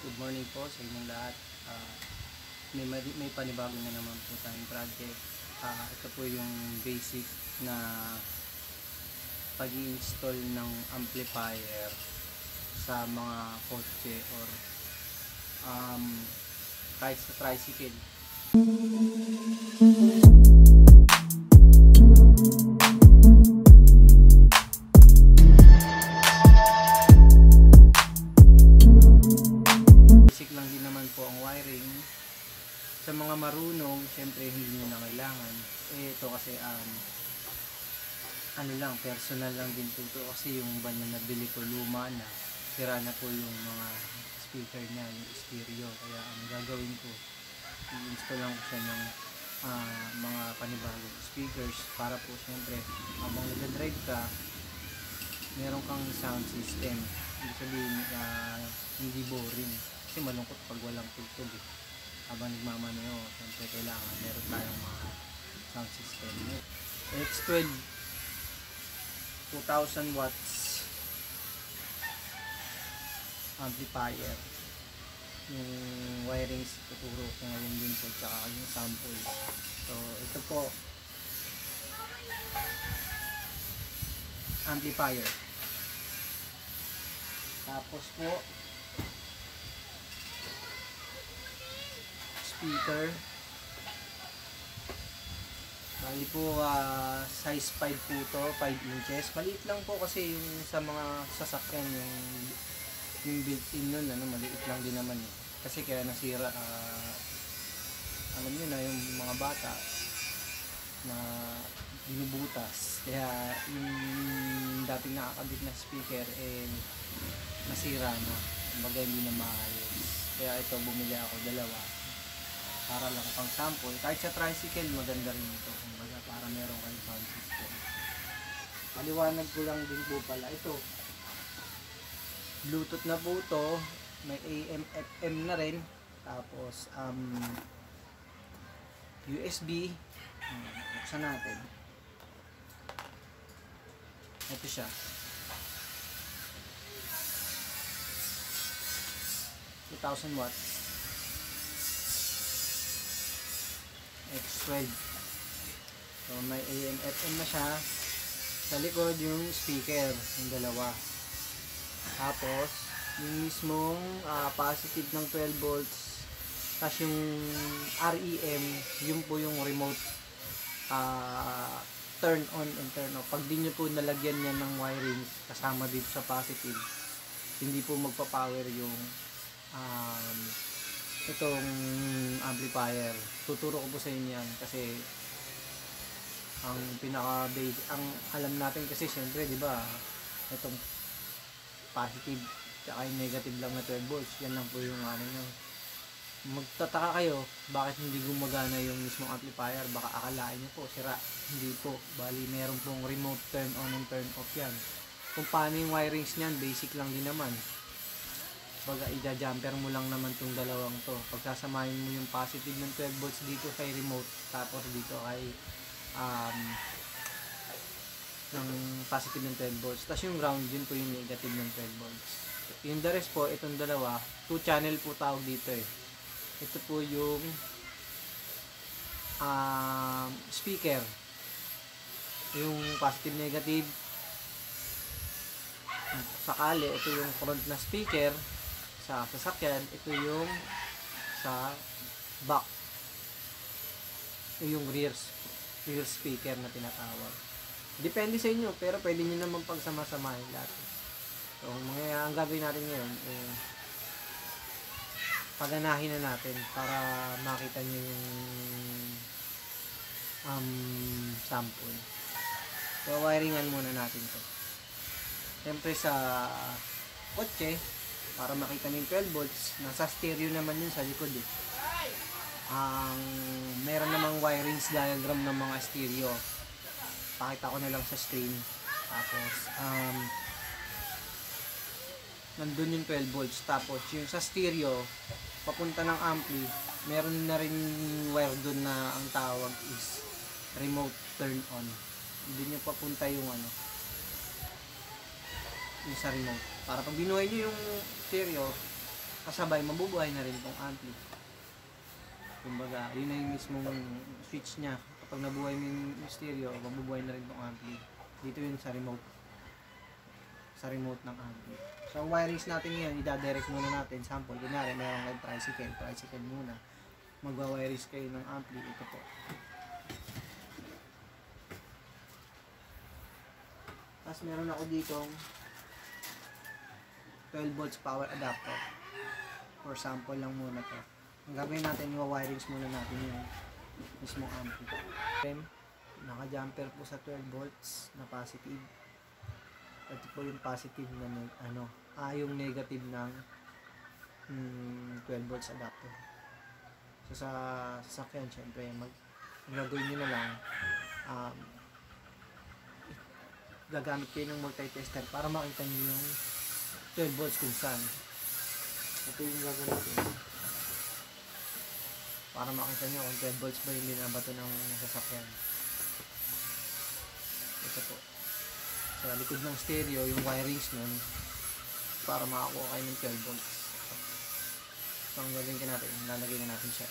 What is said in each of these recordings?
Good morning po sa inyong lahat. May panibago na naman po tayong project. Ito po yung basic na pag-i-install ng amplifier sa mga kotse or kahit sa tricycle. Basic lang din naman po ang wiring. Sa mga marunong, syempre hindi nyo na kailangan. Ito kasi ano lang, personal lang din po ito kasi yung van na nabili ko luma na, sira na po yung mga speaker niya, yung stereo. Kaya ang gagawin ko, i-install lang ko siya ng mga panibagong speakers para po syempre habang nag-drive ka, meron kang sound system. Ibig sabihin hindi boring kasi malungkot pag walang tugtog eh. Habang nagmamaneho, syempre kailangan meron tayong mga sound system. X12 2000 watts amplifier. Yung wirings tuturo ko ngayon din po, tsaka yung sample. So ito po amplifier. Tapos po speaker. Bali po size 5 po to, 5 inches. Maliit lang po kasi yung sa mga sasakyan yung built-in nun, maliit lang din naman eh. Kasi kaya nasira, alam nyo na yung mga bata na binubutas. Kaya yung dating nakakabit na speaker nasira na. Kumbaga hindi na maayos. Kaya ito, bumili ako dalawa para lang pang sample. Kahit sa tricycle maganda rin ito, kumbaga para meron kayong sound system. Maliwanag ko lang din po pala ito, Bluetooth na po ito, may AM FM na rin, tapos USB. Buksan natin. Ito siya, 2000 watts X12. So may AM FM na siya. Sa likod yung speaker, yung dalawa. Tapos yung mismong positive ng 12 volts. Tapos yung REM, yun po yung remote turn on and turn off. Pag di nyo po nalagyan yan ng wiring kasama dito sa positive, hindi po magpa-power yung itong amplifier. Tuturo ko po sa inyo yan kasi ang pinaka basic, ang alam natin kasi syempre di ba itong positive tsaka yung negative lang na 12 volts, yan lang po yung nyo. Magtataka kayo bakit hindi gumagana yung mismong amplifier. Baka akalain nyo po sira, hindi po. Bali meron pong remote turn on and turn off yan. Kung paano yung wirings nyan, basic lang din naman. Baga i-jumper mo lang naman tong dalawang to. Pagsasamahin mo yung positive ng 12 volts dito kay remote, tapos dito kay ng positive ng 12 volts. Tapos yung ground yun po yung negative ng 12 volts. Yung the rest po, itong dalawa, 2 channel po tawag dito eh. Ito po yung speaker. Yung positive negative. Sakali, ito yung front na speaker sa sasakyan, ito yung sa back, yung rear speaker na tinatawag. Depende sa inyo, pero pwede nyo naman pagsama-samahin lahat. So ang gagawin natin ngayon paganahin na natin para makita nyo yung sample. So wiringan muna natin to. Siyempre sa kotse, para makita ng 12 volts, nasa stereo naman yun sa likod eh. Meron namang wirings diagram ng mga stereo. Pakita ko na lang sa screen. Tapos nandun yung 12 volts. Tapos yung sa stereo papunta ng ampli, meron na rin wire dun na ang tawag is remote turn on. Hindi nyo papunta yung yung sa remote. Para pag binuhay nyo yung stereo, kasabay, mabubuhay na rin tong ampli. Kumbaga, yun na yung mismong switch niya. Kapag nabuhay mo yung stereo, mabubuhay na rin tong ampli. Dito yun sa remote. Sa remote ng ampli. So, wirings natin ngayon, ida-direct muna natin. Sample, kunyari, mayroong kayo tricycle muna. Magwa-wirings kayo ng ampli. Ito po. Tapos meron ako ditong 12 volts power adapter. For sample lang muna to. Ang gagawin natin, i-wirings muna natin yung mismong ampli. Naka-jumper po sa 12 volts na positive. Ito po yung positive na yung negative ng 12 volts adapter. So sa sasakyan, syempre, gagawin nyo na lang, gagamit kayo ng multi-tester para makita nyo yung 12 volts kung saan. Ito yung gagamitin para makita nyo kung 12 volts ba yung binabato ng sasakyan. Ito po. Sa likod ng stereo, yung wirings nun para makakuha kayo ng 12 volts. So, ang gagawin ka natin, lalagay na natin siya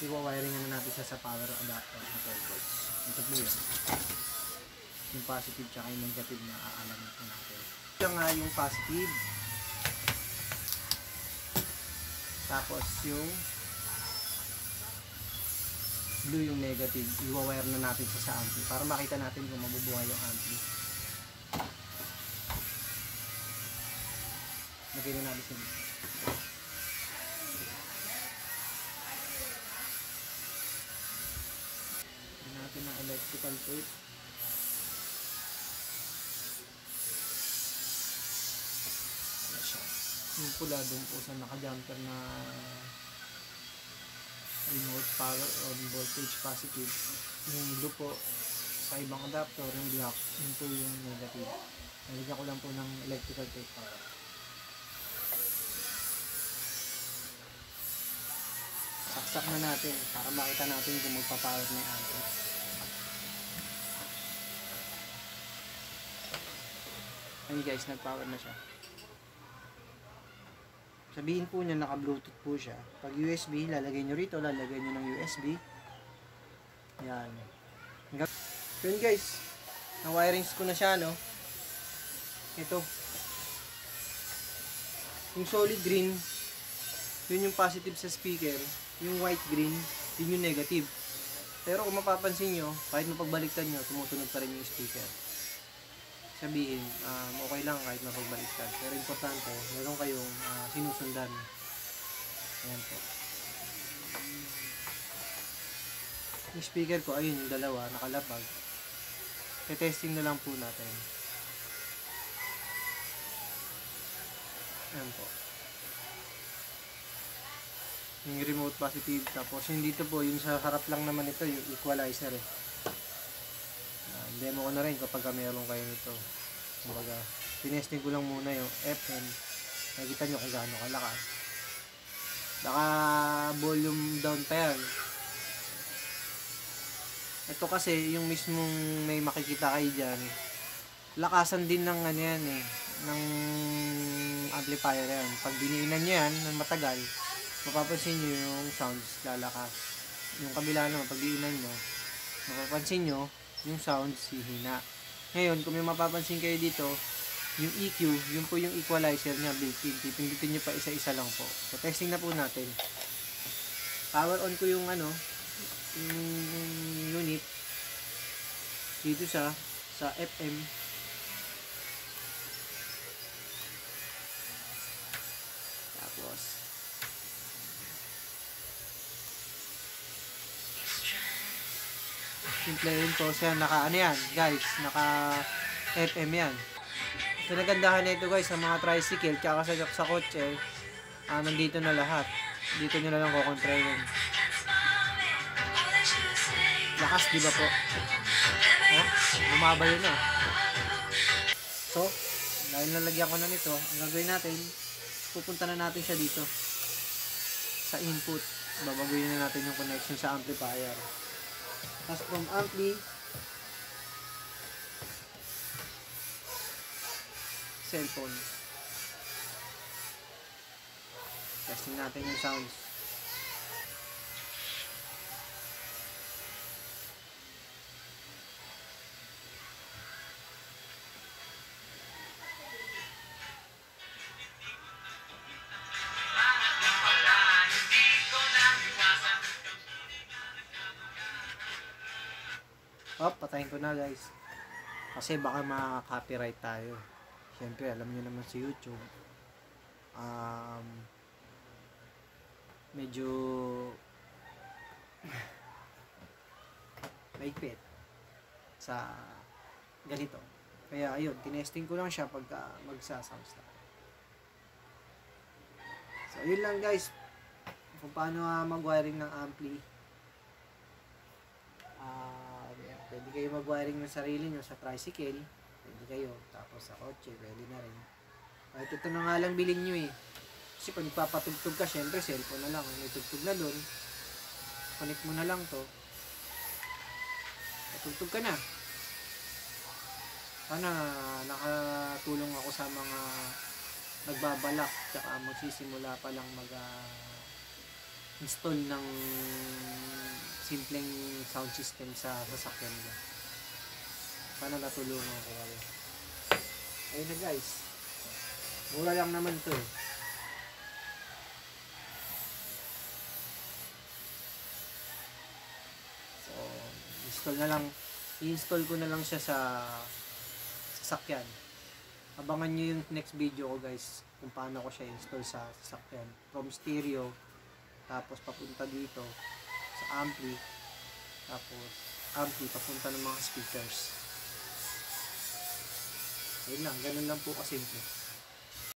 i-wiring na natin siya sa power adapter na 12 volts. Ito po yun. Yung positive tsaka yung negative na aalamin po natin. Ito nga yung positive. Tapos yung blue yung negative. I-wire na natin siya sa ampli para makita natin kung mabubuhay yung ampli. Lagay na natin siya dito. Natin ng electrical tape. Ano siya? Yung pula dun po sa naka-jumper na remote power on voltage positive. Yung blue po sa ibang adapter, yung black, yun po yung negative. Nalagyan ko lang po ng electrical tape para. Saksak na natin para makita natin kung magpa-power na yung ampli. Ayun guys, nag-power na siya. Sabihin po niya naka-bluetooth po siya. Pag USB, lalagay nyo rito, lalagay nyo ng USB. Yan. Yun guys, na-wirings ko na siya, no? Ito. Yung solid green, yun yung positive sa speaker. Yung white green, yun yung negative. Pero kung mapapansin nyo, kahit mapagbaliktad nyo, tumutunog pa rin yung speaker. Sabihin, okay lang kahit mapagbaliktad. Pero importante, meron kayong sinusundan. Ayan po. Yung speaker ko, ayun yung dalawa, nakalapag. Testing na lang po natin. Ayan po. Yung remote positive. Tapos yung dito po, yung sa harap lang naman ito, yung equalizer eh. Demo ko na rin kapag meron kayo nito. Kumbaga, tinesting ko lang muna yung FM. Nakikita nyo kung gaano kalakas. Naka volume down pa yan. Ito kasi, yung mismong may makikita kayo dyan, lakasan din ng ano yan eh, ng amplifier yan. Pag diniinan nyo yan ng matagal, mapapansin nyo yung sounds lalakas. Yung kabila naman, pag diinan nyo, mapapansin nyo yung sounds hihina. Ngayon, kung may mapapansin kayo dito, yung EQ, yun po yung equalizer niya built-in. Pipindutin nyo pa isa-isa lang po. So, testing na po natin. Power on ko yung yung unit dito sa FM. Tapos, simple yun po siya, naka yan guys, naka FM yan. So nagandahan na ito guys sa mga tricycle tsaka sa kotse, nandito na lahat, dito nyo na lang kukontrolin. Lakas diba po? Bumaba yun na. So dahil nalagyan ko na nito, ang gagawin natin, pupunta na natin siya dito sa input. Babaguhin na natin yung connection sa amplifier. Tapos from ampli, cellphone. Testing natin yung sounds. Patayin ko na guys. Kasi baka ma-copyright tayo. Siyempre, alam niyo naman sa YouTube. Medyo maigpit sa ganito. Kaya ayun, tinesting ko lang siya pagka magsa-sounds tayo. So, yun lang guys. Kung paano mag-wiring ng ampli. Pwede kayo mag-wiring ng sarili nyo sa tricycle. Pwede kayo. Tapos sa kotse, pwede na rin. Kahit ito na nga lang bilhin nyo eh. Kasi pag nagpapatugtog ka, syempre cellphone na lang. May tugtog na dun. Connect mo na lang to. Patugtog ka na. Sana nakatulong ako sa mga nagbabalak tsaka magsisimula pa lang install ng simpleng sound system sa sasakyan nila. Sana natulungan ko kayo. Ayun na guys. Mura lang naman to eh. So, i-install ko na lang siya sa sasakyan. Abangan nyo yung next video ko guys kung paano ko siya install sa sasakyan. From stereo, tapos papunta dito sa ampli, tapos ampli papunta ng mga speakers. Ayun lang, ganun lang po kasimple.